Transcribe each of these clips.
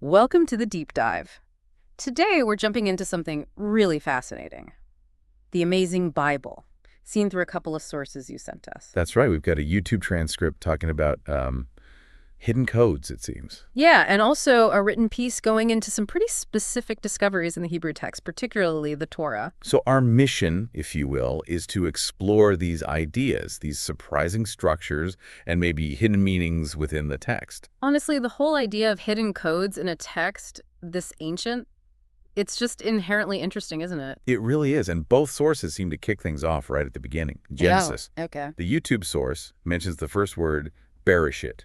Welcome to the deep dive. Today we're jumping into something really fascinating. The amazing Bible, seen through a couple of sources you sent us. That's right. We've got a YouTube transcript talking about hidden codes, it seems. Yeah, and also a written piece going into some pretty specific discoveries in the Hebrew text, particularly the Torah. So our mission, if you will, is to explore these ideas, these surprising structures, and maybe hidden meanings within the text. Honestly, the whole idea of hidden codes in a text this ancient, it's just inherently interesting, isn't it? It really is, and both sources seem to kick things off right at the beginning. Genesis. Oh, okay. The YouTube source mentions the first word, Bereshit,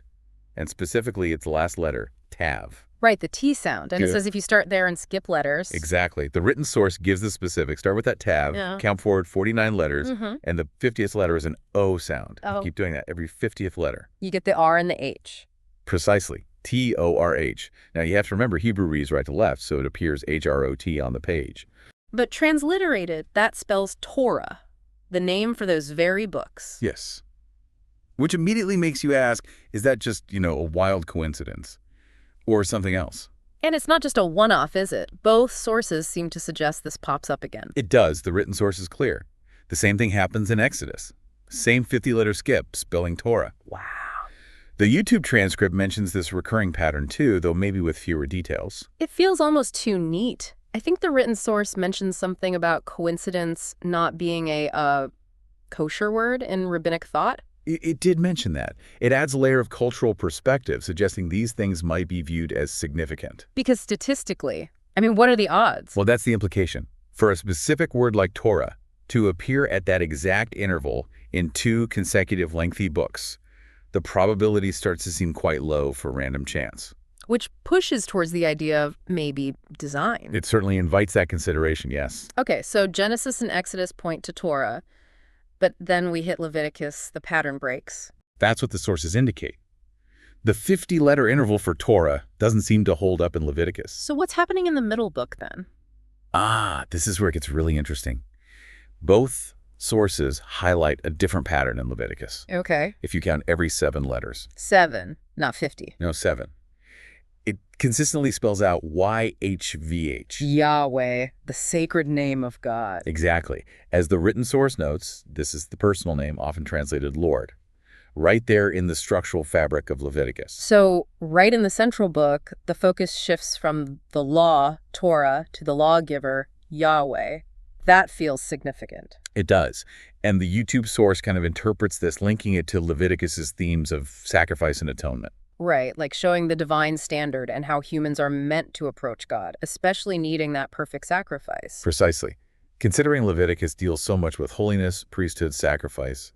and specifically its last letter, Tav. Right, the T sound. And it says if you start there and skip letters. Exactly. The written source gives the specifics. Start with that Tav, count forward 49 letters, and the 50th letter is an O sound. Keep doing that every 50th letter. You get the R and the H. Precisely. T-O-R-H. Now, you have to remember Hebrew reads right to left, so it appears H-R-O-T on the page. But transliterated, that spells Torah, the name for those very books. Yes. Which immediately makes you ask, is that just, a wild coincidence? Or something else? And it's not just a one-off, is it? Both sources seem to suggest this pops up again. It does. The written source is clear. The same thing happens in Exodus. Same 50-letter skip, spelling Torah. Wow. The YouTube transcript mentions this recurring pattern too, though maybe with fewer details. It feels almost too neat. I think the written source mentions something about coincidence not being a kosher word in rabbinic thought. It did mention that. It adds a layer of cultural perspective, suggesting these things might be viewed as significant. Because statistically, what are the odds? Well, that's the implication. For a specific word like Torah to appear at that exact interval in two consecutive lengthy books, the probability starts to seem quite low for random chance. Which pushes towards the idea of maybe design. It certainly invites that consideration, yes. Okay, so Genesis and Exodus point to Torah, but then we hit Leviticus, the pattern breaks. That's what the sources indicate. The 50-letter interval for Torah doesn't seem to hold up in Leviticus. So what's happening in the middle book then? This is where it gets really interesting. Both sources highlight a different pattern in Leviticus. Okay. If you count every 7 letters. 7, not 50. No, 7. It consistently spells out YHVH. Yahweh, the sacred name of God. Exactly. As the written source notes, this is the personal name, often translated Lord, right there in the structural fabric of Leviticus. So right in the central book, the focus shifts from the law, Torah, to the lawgiver, Yahweh. That feels significant. It does. And the YouTube source kind of interprets this, linking it to Leviticus's themes of sacrifice and atonement. Right, like showing the divine standard and how humans are meant to approach God, especially needing that perfect sacrifice. Precisely. Considering Leviticus deals so much with holiness, priesthood, sacrifice,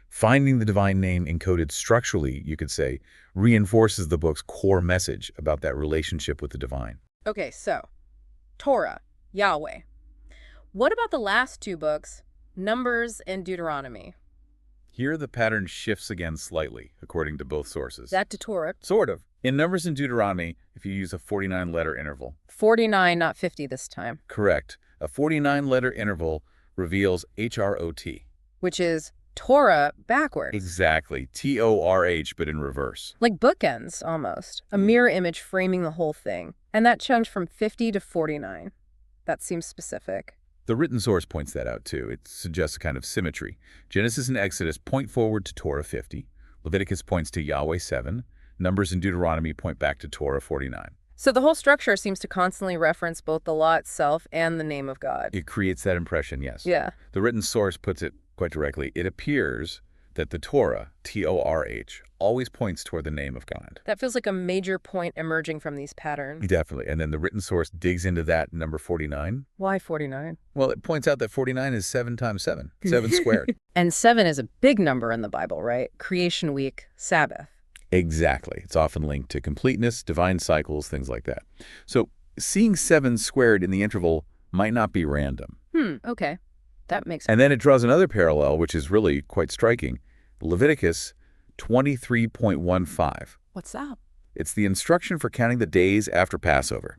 finding the divine name encoded structurally, you could say, reinforces the book's core message about that relationship with the divine. Okay, so Torah, Yahweh. What about the last two books, Numbers and Deuteronomy? Here the pattern shifts again slightly, according to both sources. That to Torah. Sort of. In Numbers and Deuteronomy, if you use a 49-letter interval. 49, not 50 this time. Correct. A 49-letter interval reveals HROT. Which is Torah backwards. Exactly. TORH, but in reverse. Like bookends, almost. A mirror image framing the whole thing. And that changed from 50 to 49. That seems specific. The written source points that out, too. It suggests a kind of symmetry. Genesis and Exodus point forward to Torah 50. Leviticus points to Yahweh 7. Numbers and Deuteronomy point back to Torah 49. So the whole structure seems to constantly reference both the law itself and the name of God. It creates that impression, yes. Yeah. The written source puts it quite directly. It appears that the Torah, T-O-R-H, always points toward the name of God. That feels like a major point emerging from these patterns. Definitely. And then the written source digs into that number 49. Why 49? Well, it points out that 49 is 7 times 7. 7 squared. And 7 is a big number in the Bible, right? Creation week, Sabbath. Exactly. It's often linked to completeness, divine cycles, things like that. So seeing 7 squared in the interval might not be random. Okay. That makes sense. And then it draws another parallel, which is really quite striking. Leviticus 23.15. What's that? It's the instruction for counting the days after Passover.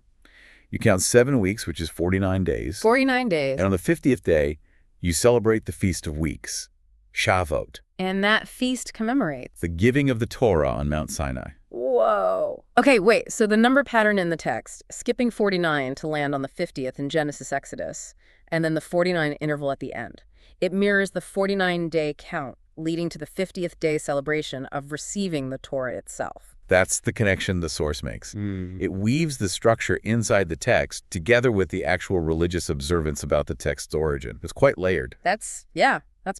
You count 7 weeks, which is 49 days. 49 days. And on the 50th day, you celebrate the Feast of Weeks, Shavuot. And that feast commemorates The giving of the Torah on Mount Sinai. Whoa. Okay, wait. So the number pattern in the text, skipping 49 to land on the 50th in Genesis Exodus, and then the 49 interval at the end. It mirrors the 49-day count, leading to the 50th day celebration of receiving the Torah itself. That's the connection the source makes. Mm. It weaves the structure inside the text together with the actual religious observance about the text's origin. It's quite layered. That's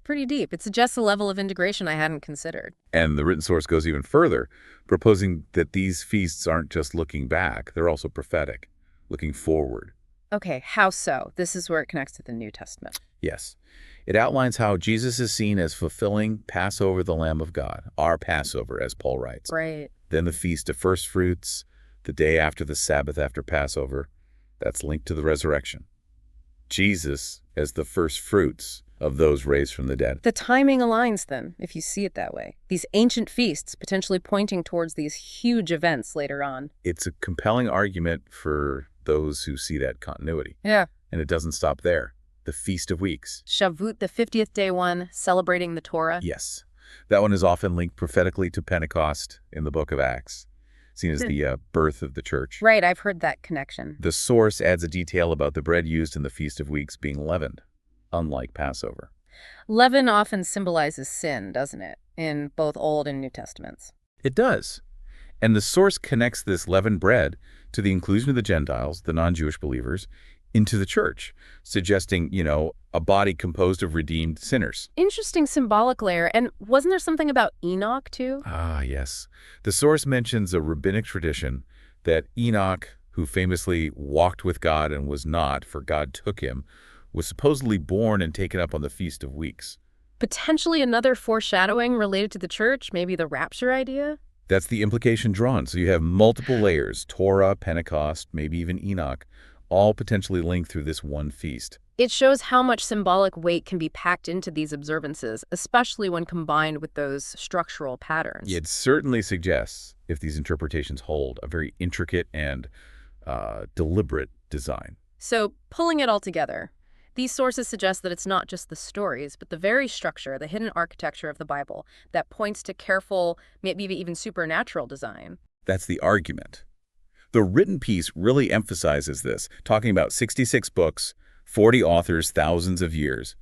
pretty deep. It suggests a level of integration I hadn't considered. And the written source goes even further, proposing that these feasts aren't just looking back, they're also prophetic, looking forward. Okay, how so? This is where it connects to the New Testament. Yes. It outlines how Jesus is seen as fulfilling Passover, the Lamb of God, our Passover, as Paul writes. Right. Then the Feast of First Fruits, the day after the Sabbath after Passover, that's linked to the resurrection. Jesus as the first fruits of those raised from the dead. The timing aligns then, if you see it that way. These ancient feasts potentially pointing towards these huge events later on. It's a compelling argument for those who see that continuity. Yeah. And it doesn't stop there. The Feast of Weeks. Shavuot, the 50th day one, celebrating the Torah. Yes. That one is often linked prophetically to Pentecost in the book of Acts, seen as the birth of the church. Right, I've heard that connection. The source adds a detail about the bread used in the Feast of Weeks being leavened, unlike Passover. Leaven often symbolizes sin, doesn't it, in both Old and New Testaments? It does. And the source connects this leavened bread to the inclusion of the Gentiles, the non-Jewish believers, into the church, suggesting, a body composed of redeemed sinners. Interesting symbolic layer. And wasn't there something about Enoch, too? Ah, yes. The source mentions a rabbinic tradition that Enoch, who famously walked with God and was not, for God took him, was supposedly born and taken up on the Feast of Weeks. Potentially another foreshadowing related to the church, maybe the rapture idea? That's the implication drawn. So you have multiple layers, Torah, Pentecost, maybe even Enoch, all potentially linked through this one feast. It shows how much symbolic weight can be packed into these observances, especially when combined with those structural patterns. It certainly suggests, if these interpretations hold, a very intricate and deliberate design. So, pulling it all together, these sources suggest that it's not just the stories, but the very structure, the hidden architecture of the Bible that points to careful, maybe even supernatural design. That's the argument. The written piece really emphasizes this, talking about 66 books, 40 authors, thousands of years,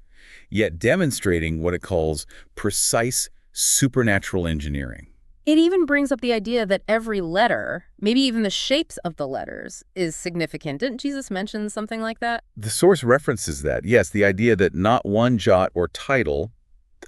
yet demonstrating what it calls precise supernatural engineering. It even brings up the idea that every letter, maybe even the shapes of the letters, is significant. Didn't Jesus mention something like that? The source references that. Yes, the idea that not one jot or tittle,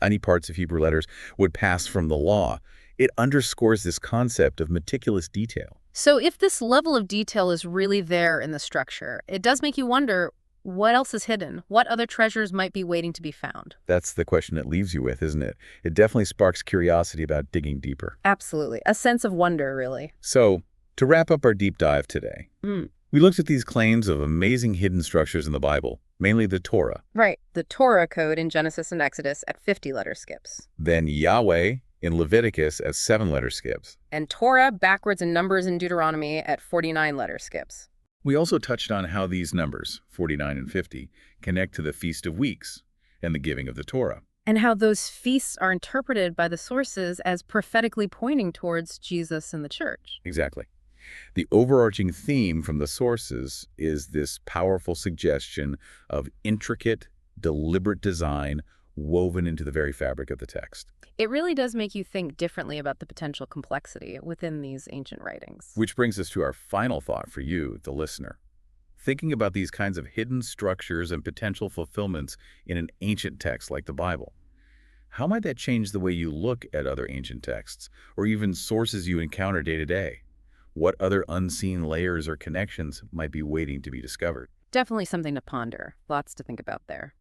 any parts of Hebrew letters, would pass from the law. It underscores this concept of meticulous detail. So if this level of detail is really there in the structure, it does make you wonder, what else is hidden? What other treasures might be waiting to be found? That's the question it leaves you with, isn't it? It definitely sparks curiosity about digging deeper. Absolutely. A sense of wonder, really. So, to wrap up our deep dive today, we looked at these claims of amazing hidden structures in the Bible, mainly the Torah. Right. The Torah code in Genesis and Exodus at 50-letter skips. Then Yahweh in Leviticus at 7-letter skips. And Torah backwards in Numbers in Deuteronomy at 49-letter skips. We also touched on how these numbers, 49 and 50, connect to the Feast of Weeks and the giving of the Torah. And how those feasts are interpreted by the sources as prophetically pointing towards Jesus and the church. Exactly. The overarching theme from the sources is this powerful suggestion of intricate, deliberate design woven into the very fabric of the text. It really does make you think differently about the potential complexity within these ancient writings. Which brings us to our final thought for you, the listener. Thinking about these kinds of hidden structures and potential fulfillments in an ancient text like the Bible, how might that change the way you look at other ancient texts, or even sources you encounter day to day? What other unseen layers or connections might be waiting to be discovered? Definitely something to ponder. Lots to think about there.